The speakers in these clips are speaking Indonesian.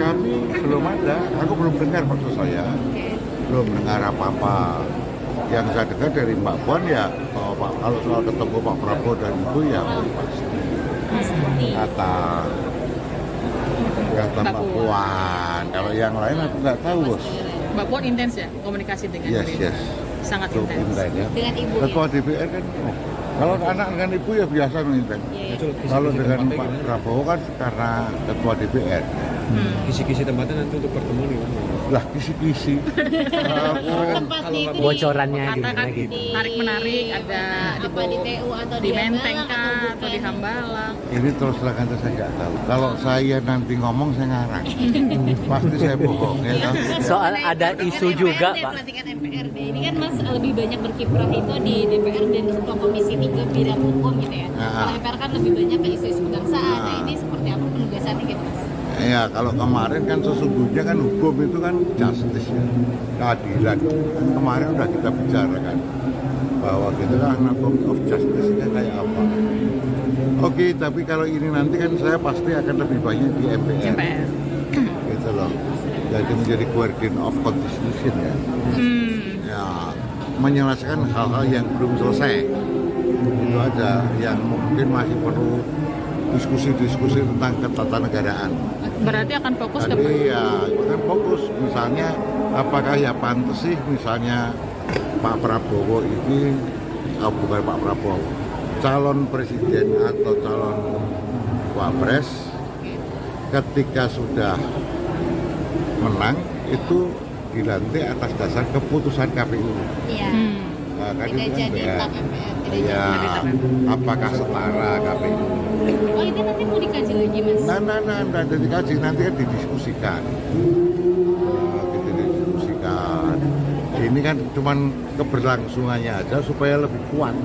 kami belum ada. Aku belum dengar maksud saya. Belum dengar apa-apa. Yang saya dengar dari Mbak Puan ya, kalau soal ketemu Pak Prabowo dan Ibu ya pasti. Kata Mbak Puan. Kalau yang lain aku nggak tahu, Bos. Mbak Puan intens ya komunikasi dengan Yes. sangat Cukup intens. ya. Dengan ibu Ketua ya? DPR kan, kalau anak dengan ibu ya biasa intens. Kalau dengan Pak Prabowo kan karena ketua DPR. Kisi-kisi tempatnya nanti untuk pertemuan gimana? Lah kisi-kisi. Tempatnya itu bocorannya Kata kan gitu. tarik-menarik, ada apa di TU atau di di Menteng Hambalang kah, atau di bukan? Hambalang. Ini terus terang aja saya nggak tahu. Kalau saya nanti ngomong saya ngarang. Pasti saya bohong ya. Kan? Soal ada isu juga, Pak. Pelantikan MPRD ini kan Mas lebih banyak berkiprah itu di DPR dan ketua komisi 3 bidang hukum gitu ya. Kalau MPR kan lebih banyak ke isu-isu kebangsaan. Nah ini seperti apa penugasannya gitu Mas? Ya kalau kemarin kan sesungguhnya kan hukum itu kan justice ya, keadilan. Kemarin udah kita bicarakan bahwa gitu kan anatomy of justice-nya kayak apa. Oke, tapi kalau ini nanti kan saya pasti akan lebih banyak di MPR. Gitu loh. Jadi menjadi guardian of constitution ya. Ya, menyelesaikan hal-hal yang belum selesai. Itu aja yang mungkin masih perlu diskusi-diskusi tentang ketatanegaraan. Berarti akan fokus ke Jadi ya kan fokus misalnya apakah ya pantas sih misalnya Pak Prabowo ini bukan Pak Prabowo calon presiden atau calon wapres ketika sudah menang itu dilantik atas dasar keputusan KPU. Iya. Nah, kan Tidak itu kan jadi ya. tentang MPR. Tidak Ya, jadi. apakah setara KPU? Oh itu nanti mau dikaji lagi Mas? Nah, dikaji nanti kan didiskusikan. Nah, gitu didiskusikan. Ini kan cuman keberlangsungannya aja supaya lebih kuat.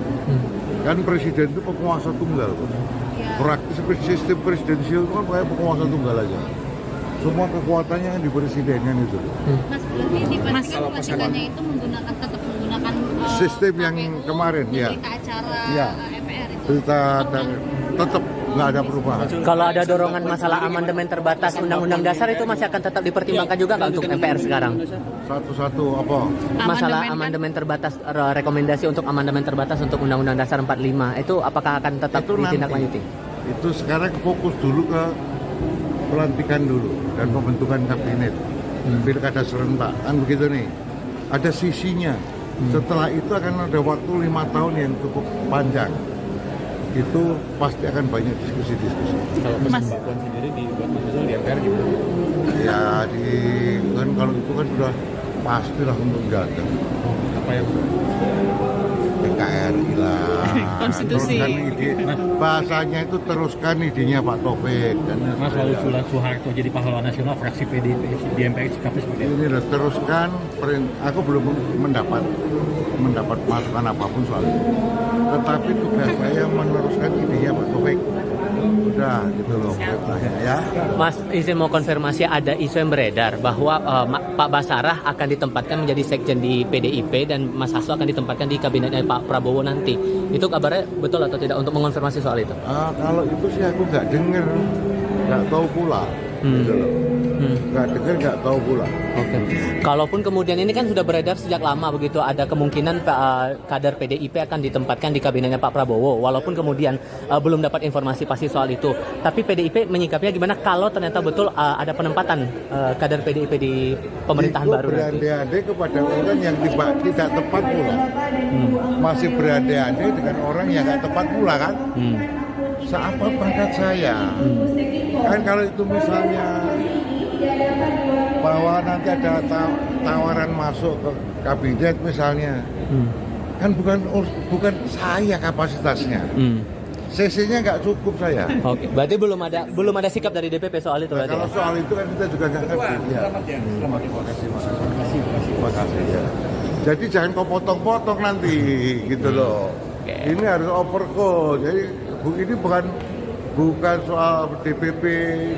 Kan presiden itu penguasa tunggal. Ya. Praktis sistem presidensial itu kan kayak penguasa tunggal aja. Semua kekuatannya kan di presiden kan itu. Mas berarti dipastikan pelantikannya itu tetap menggunakan Sistem yang KPU, kemarin, ya. berita acara Ya. MPR itu. Berita dan tetap nggak ada perubahan. Kalau ada dorongan masalah amandemen terbatas Undang-Undang Dasar itu masih akan tetap dipertimbangkan juga nggak untuk MPR sekarang? Satu-satu apa? Masalah Amandemen kan? amandemen terbatas, rekomendasi untuk amandemen terbatas untuk Undang-Undang Dasar 45 itu apakah akan tetap Itu nanti. ditindaklanjuti? Itu sekarang fokus dulu ke pelantikan dulu dan pembentukan kabinet. Pilkada serentak kan begitu nih. Ada sisinya. Setelah itu akan ada waktu 5 tahun yang cukup panjang. Itu pasti akan banyak diskusi-diskusi. Kalau pesan Mas. Mbak Puan sendiri dibuat proposal di MPR gimana? Ya kan kalau itu kan sudah pastilah untuk datang. Apa yang PKRI lah. Konstitusi. Teruskan ide, bahasanya itu teruskan idenya Pak Taufik dan Mas lalu usulan Soeharto jadi pahlawan nasional fraksi PDIP di MPR sikapnya seperti apa? ini lah teruskan. Aku belum mendapat masukan apapun soal itu. Tetapi tugas saya meneruskan idenya Pak Taufik. Udah gitu loh perintahnya ya. Mas izin mau konfirmasi ada isu yang beredar bahwa Pak Basarah akan ditempatkan menjadi sekjen di PDIP dan Mas Hasto akan ditempatkan di kabinetnya Pak Prabowo nanti. Itu kabarnya betul atau tidak untuk mengonfirmasi soal itu? Kalau itu sih aku nggak dengar, nggak tahu pula. Gitu loh. Nggak dengar, nggak tahu pula. Oke. Kalaupun kemudian ini kan sudah beredar sejak lama begitu, ada kemungkinan kader PDIP akan ditempatkan di kabinetnya Pak Prabowo. Walaupun kemudian belum dapat informasi pasti soal itu. Tapi PDIP menyikapinya gimana kalau ternyata betul ada penempatan kader PDIP di pemerintahan Itu baru nanti? berandai-andai kepada orang yang tidak tepat pula. Masih berandai-andai dengan orang yang nggak tepat pula kan? Seapa pangkat saya? Kan kalau itu misalnya bahwa nanti ada tawaran masuk ke kabinet misalnya, kan bukan saya kapasitasnya. CC-nya nggak cukup saya. Oke, berarti belum ada sikap dari DPP soal itu Nah, berarti kalau ya? soal itu kan kita juga nggak ngerti. Ya. Terima kasih ya. Jadi jangan kau potong-potong nanti gitu loh. Oke. Ini harus overcall. Jadi ini bukan soal DPP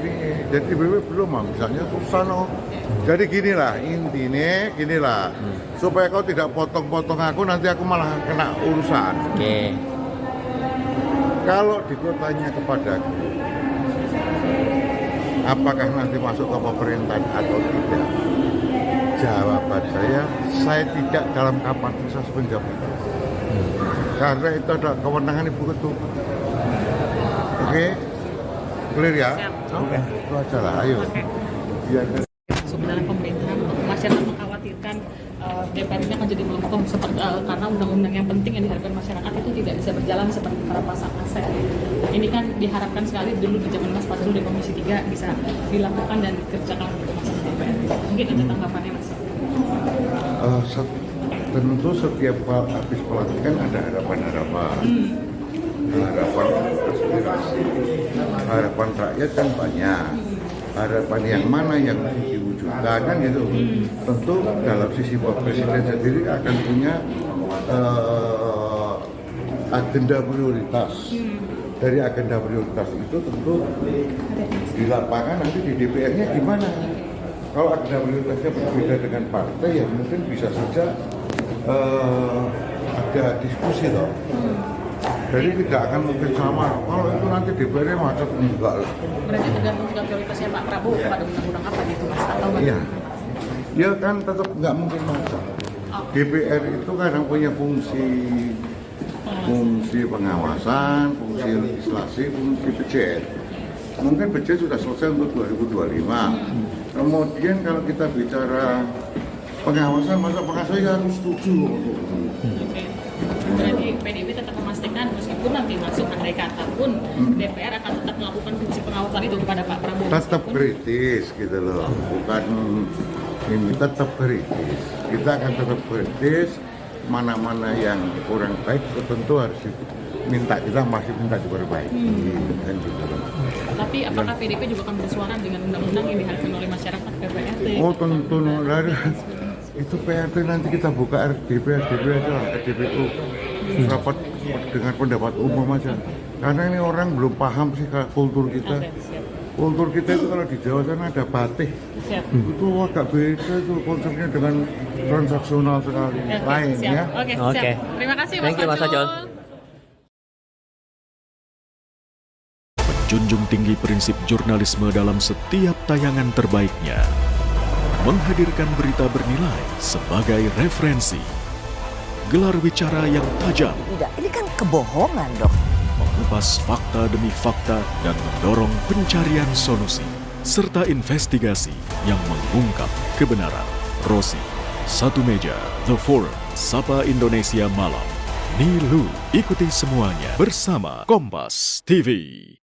ini. Jadi DPP belum misalnya susah loh. Jadi ginilah intinya supaya kau tidak potong-potong aku nanti aku malah kena urusan. Oke. Kalau ditanya kepadaku apakah nanti masuk ke pemerintahan atau tidak? Jawaban saya tidak dalam kapasitas menjawab itu. Karena itu adalah kewenangan Ibu Ketua. Oke, clear ya? Oke, itu aja lah, ayo. Biar Masuk ke dalam pemerintahan, masyarakat mengkhawatirkan DPR ini akan jadi melempem karena undang-undang yang penting yang diharapkan masyarakat itu tidak bisa berjalan seperti para pasang aset. Ini kan diharapkan sekali dulu di zaman Mas Fadlul di Komisi 3 bisa dilakukan dan dikerjakan untuk masalah DPR. Mungkin ada tanggapannya Mas? Tentu setiap habis pelantikan ada harapan-harapan. Harapan aspirasi, harapan rakyat kan banyak. Harapan yang mana yang diwujudkan kan gitu. Tentu dalam sisi Pak Presiden sendiri akan punya agenda prioritas. Dari agenda prioritas itu tentu di lapangan nanti di DPR-nya gimana. Kalau agenda prioritasnya berbeda dengan partai ya mungkin bisa saja ada diskusi loh. Jadi tidak akan mungkin sama. Kalau itu nanti DPR-nya macet enggak lah. Berarti tergantung juga prioritasnya Pak Prabowo pada undang-undang apa gitu Mas? Atau Iya. Ya kan tetap nggak mungkin macet. DPR itu kadang punya fungsi pengawasan, fungsi legislasi, fungsi budget. Mungkin budget sudah selesai untuk 2025. Kemudian kalau kita bicara pengawasan, masa pengawasan ya harus setuju. Oke. Berarti PDIP tetap memastikan meskipun nanti masuk andai kata pun DPR akan tetap melakukan fungsi pengawasan itu kepada Pak Prabowo. Tetap kritis gitu loh, bukan ini tetap kritis. Kita akan tetap kritis. Mana-mana yang kurang baik tentu harus kita masih minta diperbaiki. Kan gitu loh. Tapi apakah PDIP juga akan bersuara dengan undang-undang yang diharapkan oleh masyarakat ke PRT? Oh tentu, itu PRT nanti kita buka RDP aja lah, RDPU rapat dengan pendapat umum aja. Karena ini orang belum paham sih kultur kita. Oke, siap. Kultur kita itu kalau di Jawa sana ada batik. Siap. Itu agak beda itu konsepnya dengan transaksional sekali. Oke, Lain siap. ya. Oke, Oke. siap. Terima kasih Thank you, Mas Fajrul. Menjunjung tinggi prinsip jurnalisme dalam setiap tayangan terbaiknya. Menghadirkan berita bernilai sebagai referensi. Gelar bicara yang tajam, Tidak, ini kan kebohongan dok. mengupas fakta demi fakta dan mendorong pencarian solusi. Serta investigasi yang mengungkap kebenaran. Rosi, Satu Meja, The Forum, Sapa Indonesia Malam. Nilu, ikuti semuanya bersama Kompas TV.